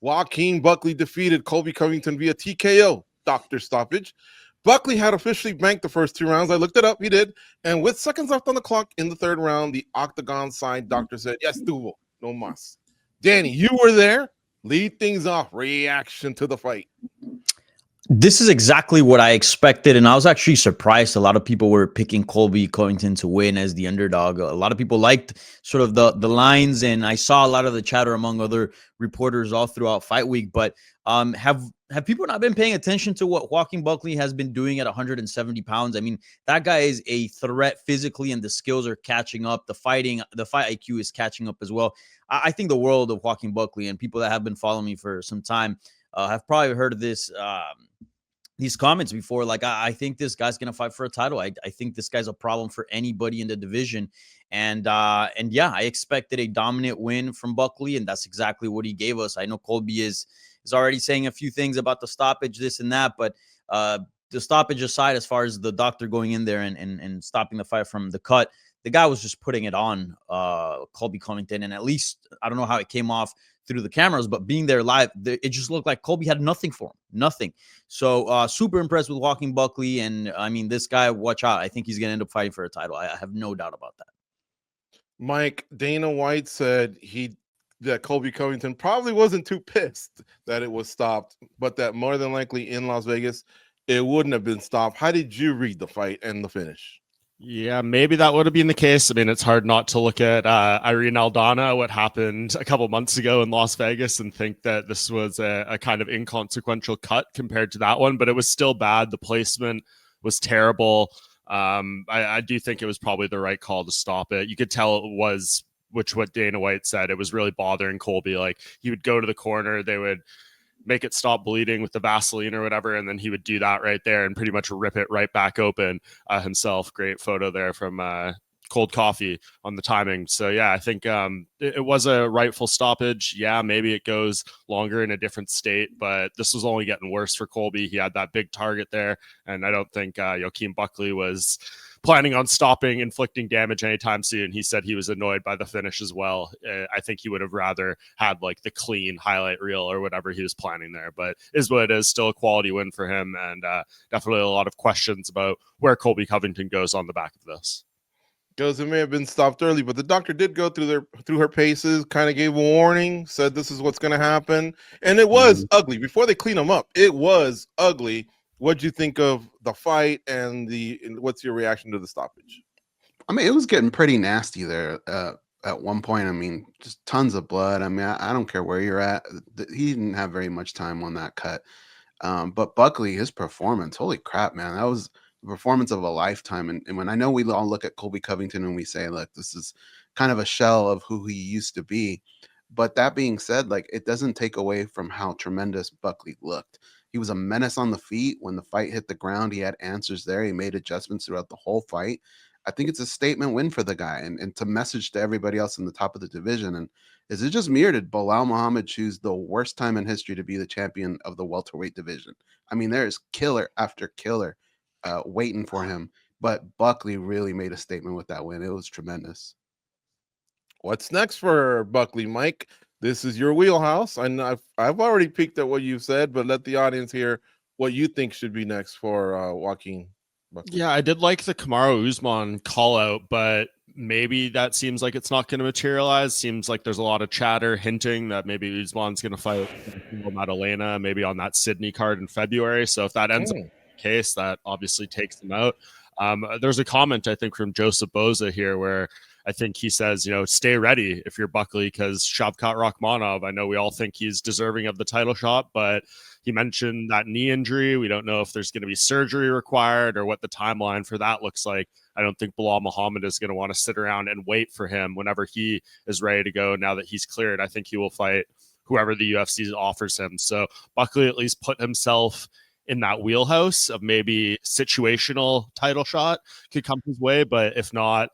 Joaquin Buckley defeated Colby Covington via TKO, doctor stoppage. Buckley had officially banked the first 2 rounds. I looked it up. He did. And with seconds left on the clock in the third round, the octagon side doctor said, yes, doable. No mas. Danny, you were there. Lead things off. Reaction to the fight. This is exactly what I expected, and I was actually surprised. A lot of people were picking Colby Covington to win as the underdog. A lot of people liked sort of the lines, and I saw a lot of the chatter among other reporters all throughout fight week. But have people not been paying attention to what Joaquin Buckley has been doing at 170 pounds? I mean, that guy is a threat physically, and the skills are catching up. The fight IQ is catching up as well. I think the world of Joaquin Buckley, and people that have been following me for some time have probably heard of this. These comments before, like, I think this guy's gonna fight for a title. I think this guy's a problem for anybody in the division, and yeah, I expected a dominant win from Buckley, and that's exactly what he gave us. I know Colby is already saying a few things about the stoppage, this and that, but the stoppage aside, as far as the doctor going in there and stopping the fight from the cut, the guy was just putting it on Colby Covington, and at least I don't know how it came off through the cameras, but being there live, it just looked like Colby had nothing for him, nothing. So super impressed with Joaquin Buckley, and I mean, this guy, watch out. I think he's going to end up fighting for a title. I have no doubt about that. Mike, Dana White said that Colby Covington probably wasn't too pissed that it was stopped, but that more than likely in Las Vegas, it wouldn't have been stopped. How did you read the fight and the finish? Yeah, maybe that would have been the case. I mean, it's hard not to look at Irene Aldana, what happened a couple months ago in Las Vegas, and think that this was a kind of inconsequential cut compared to that one, but it was still bad. The placement was terrible. I do think it was probably the right call to stop it. You could tell it was, which what Dana White said, it was really bothering Colby. Like, he would go to the corner, they would make it stop bleeding with the Vaseline or whatever, and then he would do that right there and pretty much rip it right back open himself. Great photo there from Cold Coffee on the timing. So yeah, I think it was a rightful stoppage. Yeah, maybe it goes longer in a different state, but this was only getting worse for Colby. He had that big target there, and I don't think Joaquin Buckley was planning on stopping inflicting damage anytime soon. He said he was annoyed by the finish as well. I think he would have rather had like the clean highlight reel or whatever he was planning there, but is what it is. Still a quality win for him, and definitely a lot of questions about where Colby Covington goes on the back of this. Goes, it may have been stopped early, but the doctor did go through her paces, kind of gave a warning, said this is what's going to happen, and it was ugly. Before they clean them up, it was ugly. What'd you think of the fight, and what's your reaction to the stoppage? I mean, it was getting pretty nasty there at one point. I mean, just tons of blood. I mean, I don't care where you're at. He didn't have very much time on that cut. But Buckley, his performance, holy crap, man, that was the performance of a lifetime. And when I know we all look at Colby Covington and we say, look, this is kind of a shell of who he used to be. But that being said, like, it doesn't take away from how tremendous Buckley looked. He was a menace on the feet. When the fight hit the ground, he had answers there. He made adjustments throughout the whole fight. I think it's a statement win for the guy, and to message to everybody else in the top of the division. And is it just me, or did Bilal Muhammad choose the worst time in history to be the champion of the welterweight division? I mean, there is killer after killer waiting for him, but Buckley really made a statement with that win. It was tremendous. What's next for Buckley, Mike? This is your wheelhouse. And I've already peeked at what you've said, but let the audience hear what you think should be next for Joaquin Buckley. Yeah, I did like the Kamaru Usman call out, but maybe that seems like it's not going to materialize. Seems like there's a lot of chatter hinting that maybe Usman's going to fight Madalena, maybe on that Sydney card in February. So if that ends up the case, that obviously takes him out. There's a comment, I think, from Joseph Boza here where I think he says, stay ready if you're Buckley, because Shavkat Rakhmonov, I know we all think he's deserving of the title shot, but he mentioned that knee injury. We don't know if there's going to be surgery required or what the timeline for that looks like. I don't think Bilal Muhammad is going to want to sit around and wait for him whenever he is ready to go. Now that he's cleared, I think he will fight whoever the UFC offers him. So Buckley at least put himself in that wheelhouse of maybe situational title shot could come his way. But if not,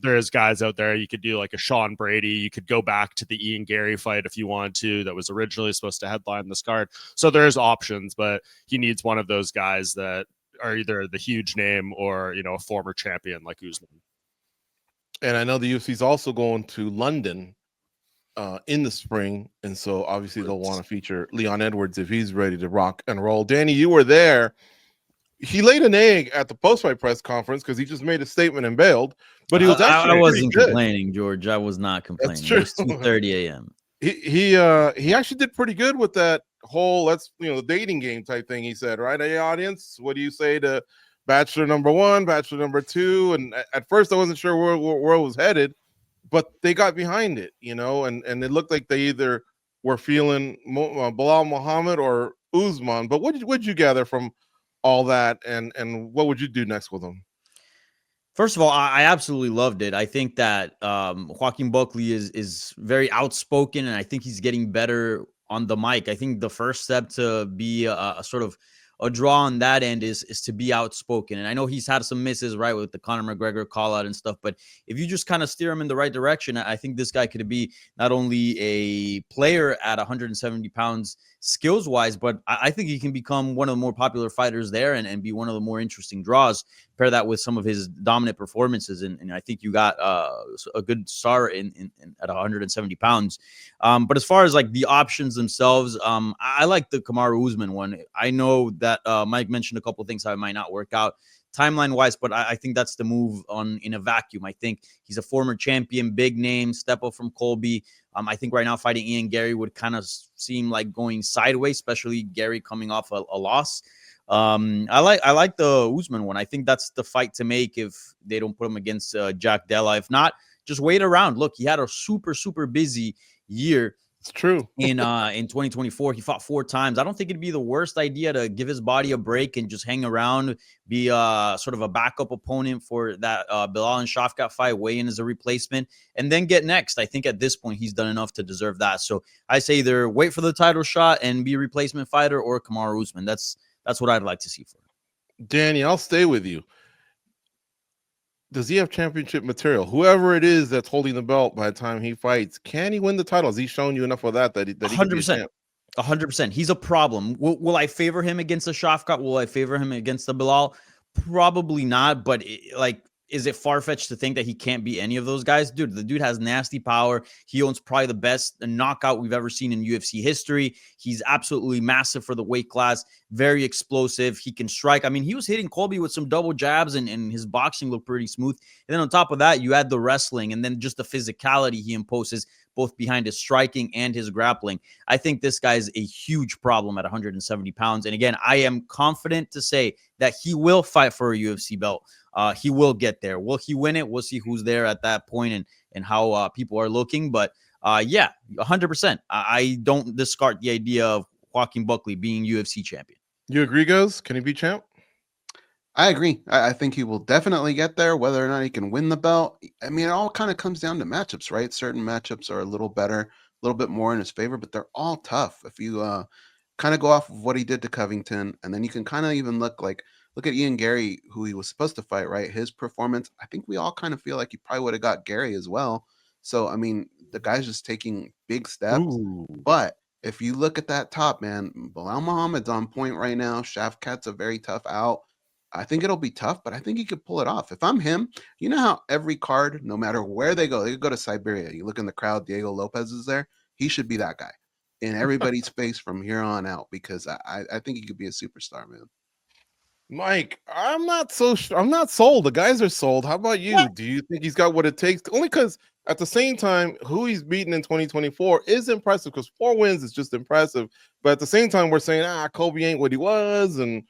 there's guys out there. You could do like a Sean Brady. You could go back to the Ian Gary fight if you want to, that was originally supposed to headline this card. So there's options, but he needs one of those guys that are either the huge name or, a former champion like Usman. And I know the UFC is also going to London in the spring, and so obviously they'll want to feature Leon Edwards if he's ready to rock and roll. Danny, you were there. He laid an egg at the post-fight press conference because he just made a statement and bailed, but he was actually I pretty wasn't good. complaining, George. I was not complaining. That's true. It was 2:30 a.m. He actually did pretty good with that whole the dating game type thing he said, right? Hey, audience, what do you say to bachelor number 1, bachelor number 2? And at first I wasn't sure where it was headed, but they got behind it, and it looked like they either were feeling Bilal Muhammad or Usman. But what'd you gather from all that, and what would you do next with them? First of all, I absolutely loved it. I think that Joaquin Buckley is very outspoken, and I think he's getting better on the mic. I think the first step to be a sort of a draw on that end is to be outspoken. And I know he's had some misses, right, with the Conor McGregor call out and stuff, but if you just kind of steer him in the right direction, I think this guy could be not only a player at 170 pounds skills wise, but I think he can become one of the more popular fighters there and be one of the more interesting draws. Pair that with some of his dominant performances, and I think you got a good star in at 170 pounds. But as far as like the options themselves, I like the Kamaru Usman one. I know that Mike mentioned a couple of things how it might not work out timeline wise, but I think that's the move in a vacuum. I think he's a former champion, big name, step up from Colby. I think right now fighting Ian Gary would kind of seem like going sideways, especially Gary coming off a loss. I like the Usman one. I think that's the fight to make if they don't put him against Jack Della. If not, just wait around. Look, he had a super busy year. It's true. In 2024, he fought 4 times. I don't think it'd be the worst idea to give his body a break and just hang around, be sort of a backup opponent for that Bilal and Shafkat fight, weigh in as a replacement, and then get next. I think at this point he's done enough to deserve that. So I say either wait for the title shot and be a replacement fighter, or Kamaru Usman. That's what I'd like to see for him. Danny, I'll stay with you. Does he have championship material? Whoever it is that's holding the belt by the time he fights, can he win the title? Has he shown you enough of that he 100%. 100%. He's a problem. Will I favor him against the Shafkat? Will I favor him against the Bilal? Probably not. But is it far-fetched to think that he can't beat any of those guys? Dude, the dude has nasty power. He owns probably the best knockout we've ever seen in UFC history. He's absolutely massive for the weight class, very explosive. He can strike. I mean, he was hitting Colby with some double jabs, and his boxing looked pretty smooth. And then on top of that, you add the wrestling and then just the physicality he imposes both behind his striking and his grappling. I think this guy is a huge problem at 170 pounds. And again, I am confident to say that he will fight for a UFC belt. He will get there. Will he win it? We'll see who's there at that point and how people are looking. But yeah, 100%. I don't discard the idea of Joaquin Buckley being UFC champion. You agree, Goes? Can he be champ? I agree. I think he will definitely get there. Whether or not he can win the belt, I mean, it all kind of comes down to matchups, right? Certain matchups are a little better, a little bit more in his favor, but they're all tough. If you kind of go off of what he did to Covington, and then you can kind of even look at Ian Gary, who he was supposed to fight, right? His performance, I think we all kind of feel like he probably would have got Gary as well. So, I mean, the guy's just taking big steps. Ooh. But if you look at that top, man, Bilal Muhammad's on point right now. Shafkat's a very tough out. I think it'll be tough, but I think he could pull it off. If I'm him, you know how every card, no matter where they could go to Siberia. You look in the crowd, Diego Lopez is there. He should be that guy in everybody's face from here on out, because I think he could be a superstar, man. Mike, I'm not sold. The guys are sold. How about you? What? Do you think he's got what it takes? Only because at the same time, who he's beaten in 2024 is impressive, because 4 wins is just impressive. But at the same time, we're saying, Colby ain't what he was, and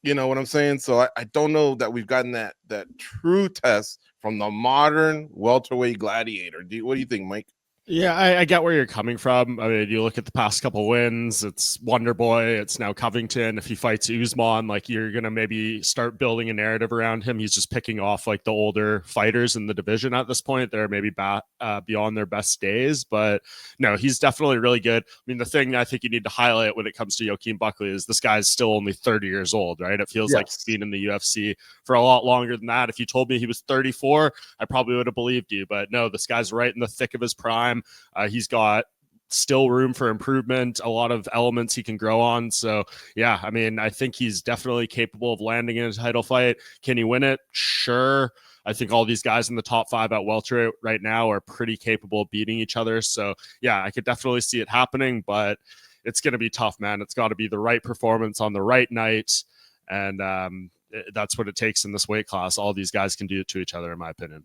you know what I'm saying? So I don't know that we've gotten that true test from the modern welterweight gladiator. What do you think, Mike? Yeah, I get where you're coming from. I mean, you look at the past couple wins, it's Wonder Boy, it's now Covington. If he fights Usman, like, you're going to maybe start building a narrative around him. He's just picking off like the older fighters in the division at this point. They're maybe beyond their best days, but no, he's definitely really good. I mean, the thing I think you need to highlight when it comes to Joaquin Buckley is this guy's still only 30 years old, right? It feels like he's been in the UFC for a lot longer than that. If you told me he was 34, I probably would have believed you, but no, this guy's right in the thick of his prime. He's got still room for improvement, a lot of elements he can grow on. So yeah, I mean, I think he's definitely capable of landing in a title fight. Can he win it? Sure. I think all these guys in the top 5 at welterweight right now are pretty capable of beating each other. So yeah, I could definitely see it happening, but it's going to be tough, man. It's got to be the right performance on the right night. And that's what it takes in this weight class. All these guys can do it to each other, in my opinion.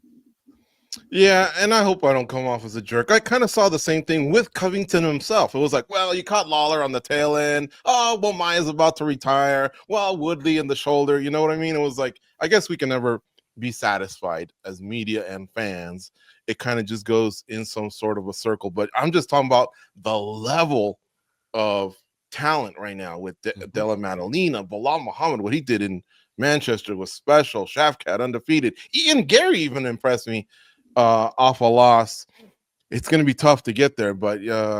Yeah, and I hope I don't come off as a jerk. I kind of saw the same thing with Covington himself. It was like, well, you caught Lawler on the tail end. Oh, well, Maya's about to retire. Well, Woodley in the shoulder. You know what I mean? It was like, I guess we can never be satisfied as media and fans. It kind of just goes in some sort of a circle. But I'm just talking about the level of talent right now with Della Madalena, Bilal Muhammad. What he did in Manchester was special. Shafkat undefeated. Ian Gary even impressed me. Off a loss. It's going to be tough to get there, but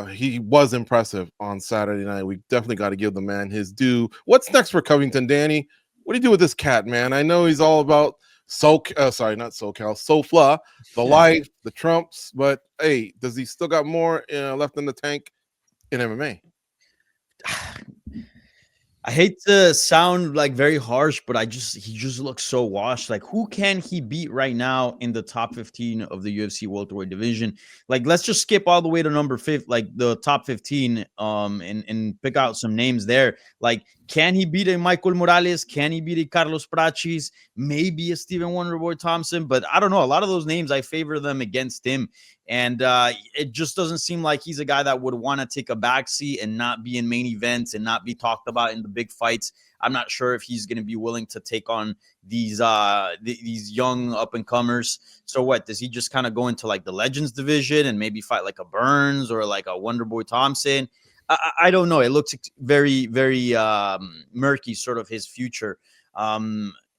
he was impressive on Saturday night. We definitely got to give the man his due. What's next for Covington, Danny? What do you do with this cat, man? I know he's all about SoFla, the life, the Trumps, but hey, does he still got more left in the tank in MMA? I hate to sound like very harsh, but he just looks so washed. Like, who can he beat right now in the top 15 of the UFC welterweight division? Like, let's just skip all the way to number 5, like the top 15, and pick out some names there. Like, can he beat a Michael Morales? Can he beat a Carlos Praxis? Maybe a Stephen Wonderboy Thompson, but I don't know. A lot of those names, I favor them against him. And it just doesn't seem like he's a guy that would want to take a backseat and not be in main events and not be talked about in the big fights. I'm not sure if he's going to be willing to take on these young up and comers. So what, does he just kind of go into like the Legends division and maybe fight like a Burns or like a Wonderboy Thompson? I don't know. It looks very, very murky, sort of his future.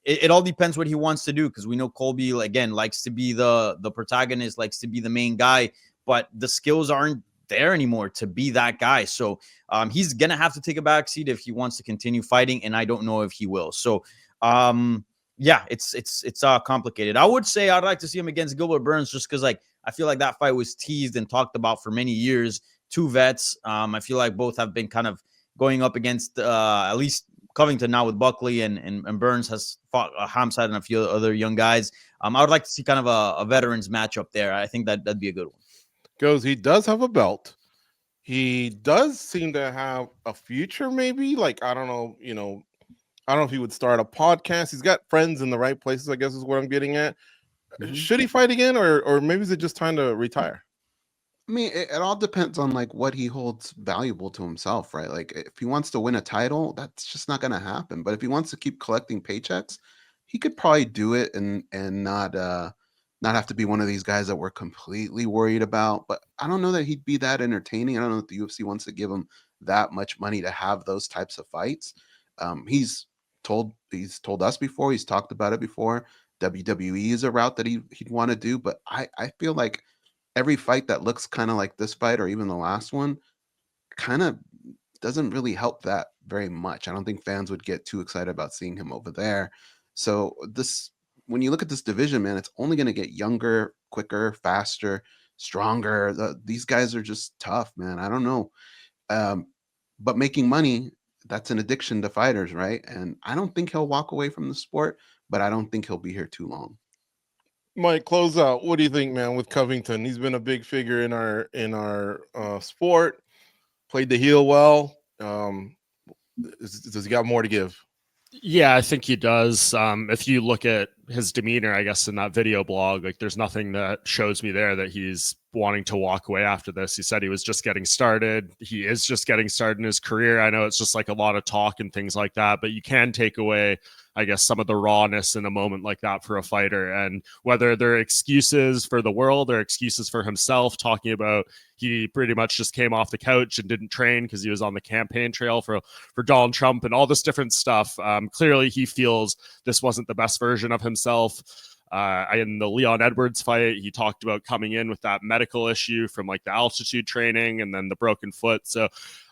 It all depends what he wants to do, because we know Colby, again, likes to be the protagonist, likes to be the main guy, but the skills aren't there anymore to be that guy. So he's going to have to take a backseat if he wants to continue fighting, and I don't know if he will. So, yeah, it's complicated. I would say I'd like to see him against Gilbert Burns, just because like I feel like that fight was teased and talked about for many years. Two vets. I feel like both have been kind of going up against at least Covington now with Buckley, and Burns has fought Hamzat and a few other young guys. I would like to see kind of a veterans matchup there. I think that'd be a good one. He does have a belt. He does seem to have a future, maybe. Like, I don't know, I don't know if he would start a podcast. He's got friends in the right places, I guess is what I'm getting at. Mm-hmm. Should he fight again, or maybe is it just time to retire? I mean, it all depends on like what he holds valuable to himself, right? Like if he wants to win a title, that's just not going to happen. But if he wants to keep collecting paychecks, he could probably do it and not have to be one of these guys that we're completely worried about. But I don't know that he'd be that entertaining. I don't know if the UFC wants to give him that much money to have those types of fights. He's told us before, he's talked about it before. WWE is a route that he'd want to do, but I feel like every fight that looks kind of like this fight, or even the last one, kind of doesn't really help that very much. I don't think fans would get too excited about seeing him over there. So when you look at this division, man, it's only going to get younger, quicker, faster, stronger. These guys are just tough, man. I don't know. But making money, that's an addiction to fighters, right? And I don't think he'll walk away from the sport, but I don't think he'll be here too long. Mike, close out. What do you think, man, with Covington? He's been a big figure in our sport. Played the heel well. Does he got more to give? Yeah, I think he does. If you look at his demeanor, I guess, in that video blog, like there's nothing that shows me there that he's wanting to walk away after this. He said he was just getting started. He is just getting started in his career. I know it's just like a lot of talk and things like that, but you can take away, I guess, some of the rawness in a moment like that for a fighter. And whether they're excuses for the world or excuses for himself, talking about he pretty much just came off the couch and didn't train because he was on the campaign trail for Donald Trump and all this different stuff. Clearly he feels this wasn't the best version of himself. In the Leon Edwards fight, he talked about coming in with that medical issue from like the altitude training and then the broken foot. So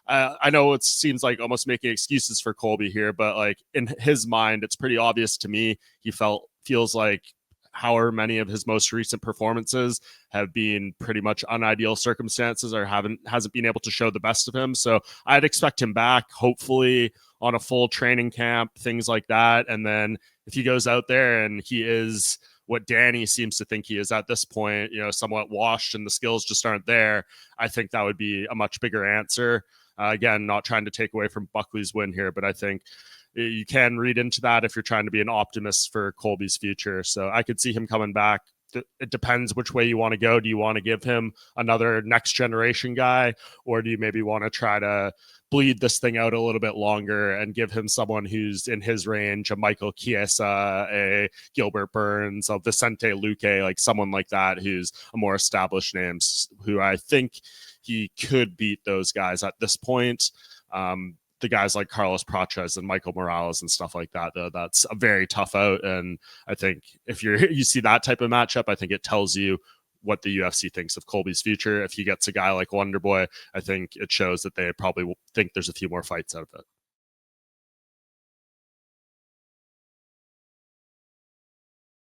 I know it seems like almost making excuses for Colby here, but like in his mind, it's pretty obvious to me. He feels like however many of his most recent performances have been pretty much unideal circumstances or hasn't been able to show the best of him. So I'd expect him back, hopefully on a full training camp, things like that. And then if he goes out there and he is what Danny seems to think he is at this point, somewhat washed and the skills just aren't there, I think that would be a much bigger answer. Again, not trying to take away from Buckley's win here, but I think you can read into that if you're trying to be an optimist for Colby's future. So I could see him coming back. It depends which way you want to go. Do you want to give him another next generation guy, or do you maybe want to try to bleed this thing out a little bit longer and give him someone who's in his range, a Michael Chiesa, a Gilbert Burns, a Vicente Luque, like someone like that who's a more established name, who I think he could beat those guys at this point. The guys like Carlos Prates and Michael Morales and stuff like that, though, that's a very tough out. And I think if you see that type of matchup, I think it tells you what the UFC thinks of Colby's future. If he gets a guy like Wonderboy, I think it shows that they probably think there's a few more fights out of it.